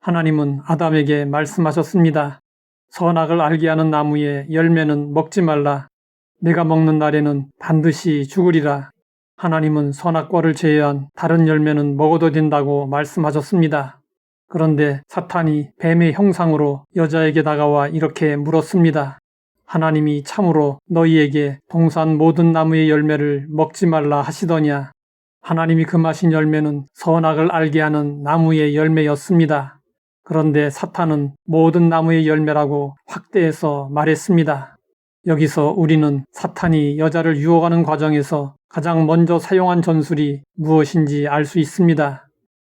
하나님은 아담에게 말씀하셨습니다. 선악을 알게 하는 나무의 열매는 먹지 말라. 내가 먹는 날에는 반드시 죽으리라. 하나님은 선악과를 제외한 다른 열매는 먹어도 된다고 말씀하셨습니다. 그런데 사탄이 뱀의 형상으로 여자에게 다가와 이렇게 물었습니다. 하나님이 참으로 너희에게 동산 모든 나무의 열매를 먹지 말라 하시더냐? 하나님이 금하신 열매는 선악을 알게 하는 나무의 열매였습니다. 그런데 사탄은 모든 나무의 열매라고 확대해서 말했습니다. 여기서 우리는 사탄이 여자를 유혹하는 과정에서 가장 먼저 사용한 전술이 무엇인지 알 수 있습니다.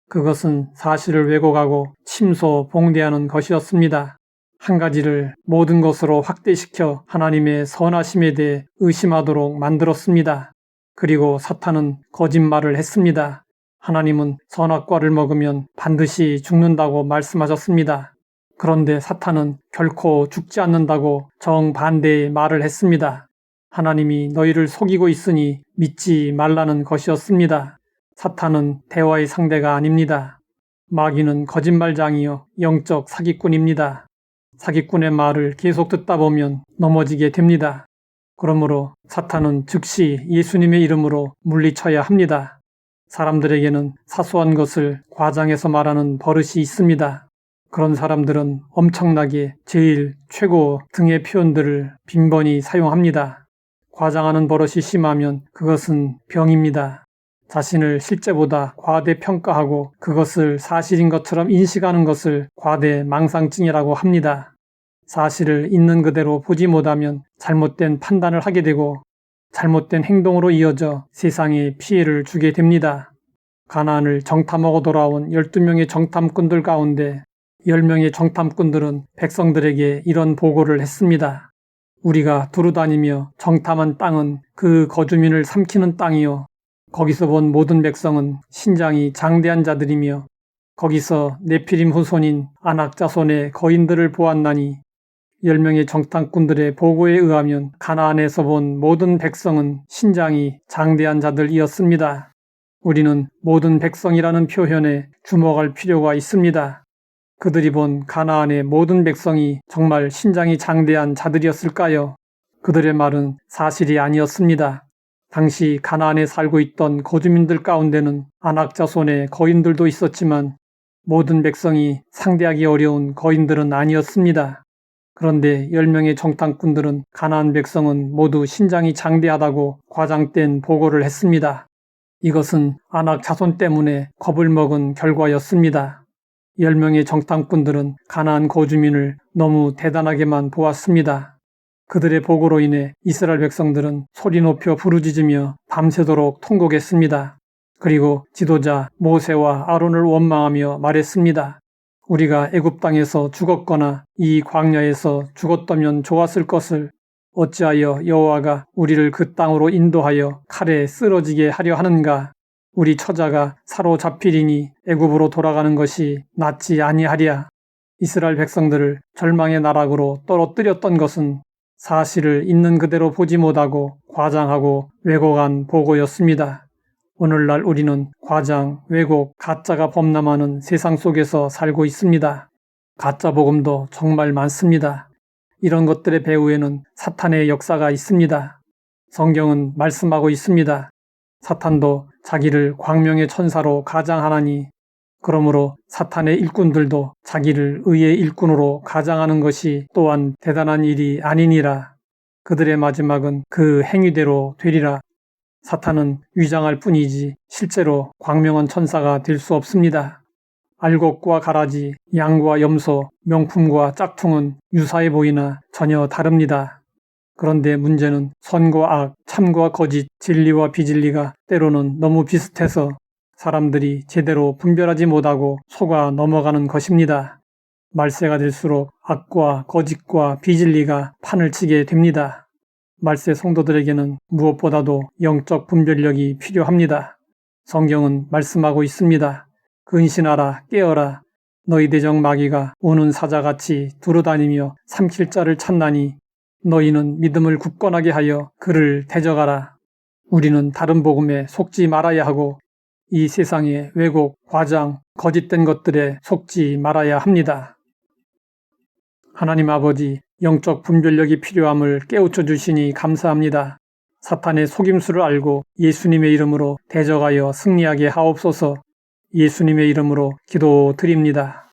그것은 사실을 왜곡하고 침소 봉대하는 것이었습니다. 한 가지를 모든 것으로 확대시켜 하나님의 선하심에 대해 의심하도록 만들었습니다. 그리고 사탄은 거짓말을 했습니다. 하나님은 선악과를 먹으면 반드시 죽는다고 말씀하셨습니다. 그런데 사탄은 결코 죽지 않는다고 정반대의 말을 했습니다. 하나님이 너희를 속이고 있으니 믿지 말라는 것이었습니다. 사탄은 대화의 상대가 아닙니다. 마귀는 거짓말장이요 영적 사기꾼입니다. 사기꾼의 말을 계속 듣다 보면 넘어지게 됩니다. 그러므로 사탄은 즉시 예수님의 이름으로 물리쳐야 합니다. 사람들에게는 사소한 것을 과장해서 말하는 버릇이 있습니다. 그런 사람들은 엄청나게 제일, 최고 등의 표현들을 빈번히 사용합니다. 과장하는 버릇이 심하면 그것은 병입니다. 자신을 실제보다 과대평가하고 그것을 사실인 것처럼 인식하는 것을 과대망상증이라고 합니다. 사실을 있는 그대로 보지 못하면 잘못된 판단을 하게 되고 잘못된 행동으로 이어져 세상에 피해를 주게 됩니다. 가나안을 정탐하고 돌아온 12명의 정탐꾼들 가운데 10명의 정탐꾼들은 백성들에게 이런 보고를 했습니다. 우리가 두루다니며 정탐한 땅은 그 거주민을 삼키는 땅이요. 거기서 본 모든 백성은 신장이 장대한 자들이며 거기서 네피림 후손인 아낙 자손의 거인들을 보았나니 10명의 정탐꾼들의 보고에 의하면 가나안에서 본 모든 백성은 신장이 장대한 자들이었습니다. 우리는 모든 백성이라는 표현에 주목할 필요가 있습니다. 그들이 본 가나안의 모든 백성이 정말 신장이 장대한 자들이었을까요? 그들의 말은 사실이 아니었습니다. 당시 가나안에 살고 있던 거주민들 가운데는 아낙 자손의 거인들도 있었지만 모든 백성이 상대하기 어려운 거인들은 아니었습니다. 그런데 10명의 정탐꾼들은 가나안 백성은 모두 신장이 장대하다고 과장된 보고를 했습니다. 이것은 아낙 자손 때문에 겁을 먹은 결과였습니다. 10명의 정탐꾼들은 가나안 거주민을 너무 대단하게만 보았습니다. 그들의 보고로 인해 이스라엘 백성들은 소리 높여 부르짖으며 밤새도록 통곡했습니다. 그리고 지도자 모세와 아론을 원망하며 말했습니다. 우리가 애굽 땅에서 죽었거나 이 광야에서 죽었다면 좋았을 것을 어찌하여 여호와가 우리를 그 땅으로 인도하여 칼에 쓰러지게 하려 하는가? 우리 처자가 사로잡히리니 애굽으로 돌아가는 것이 낫지 아니하랴. 이스라엘 백성들을 절망의 나락으로 떨어뜨렸던 것은 사실을 있는 그대로 보지 못하고 과장하고 왜곡한 보고였습니다. 오늘날 우리는 과장, 왜곡, 가짜가 범람하는 세상 속에서 살고 있습니다. 가짜 복음도 정말 많습니다. 이런 것들의 배후에는 사탄의 역사가 있습니다. 성경은 말씀하고 있습니다. 사탄도 자기를 광명의 천사로 가장하나니 그러므로 사탄의 일꾼들도 자기를 의의 일꾼으로 가장하는 것이 또한 대단한 일이 아니니라. 그들의 마지막은 그 행위대로 되리라. 사탄은 위장할 뿐이지 실제로 광명한 천사가 될 수 없습니다. 알곡과 가라지, 양과 염소, 명품과 짝퉁은 유사해 보이나 전혀 다릅니다. 그런데 문제는 선과 악, 참과 거짓, 진리와 비진리가 때로는 너무 비슷해서 사람들이 제대로 분별하지 못하고 속아 넘어가는 것입니다. 말세가 될수록 악과 거짓과 비진리가 판을 치게 됩니다. 말세 성도들에게는 무엇보다도 영적 분별력이 필요합니다. 성경은 말씀하고 있습니다. 근신하라, 깨어라. 너희 대적 마귀가 우는 사자같이 두루다니며 삼킬 자를 찾나니 너희는 믿음을 굳건하게 하여 그를 대적하라. 우리는 다른 복음에 속지 말아야 하고 이 세상의 왜곡, 과장, 거짓된 것들에 속지 말아야 합니다. 하나님 아버지, 영적 분별력이 필요함을 깨우쳐 주시니 감사합니다. 사탄의 속임수를 알고 예수님의 이름으로 대적하여 승리하게 하옵소서. 예수님의 이름으로 기도드립니다.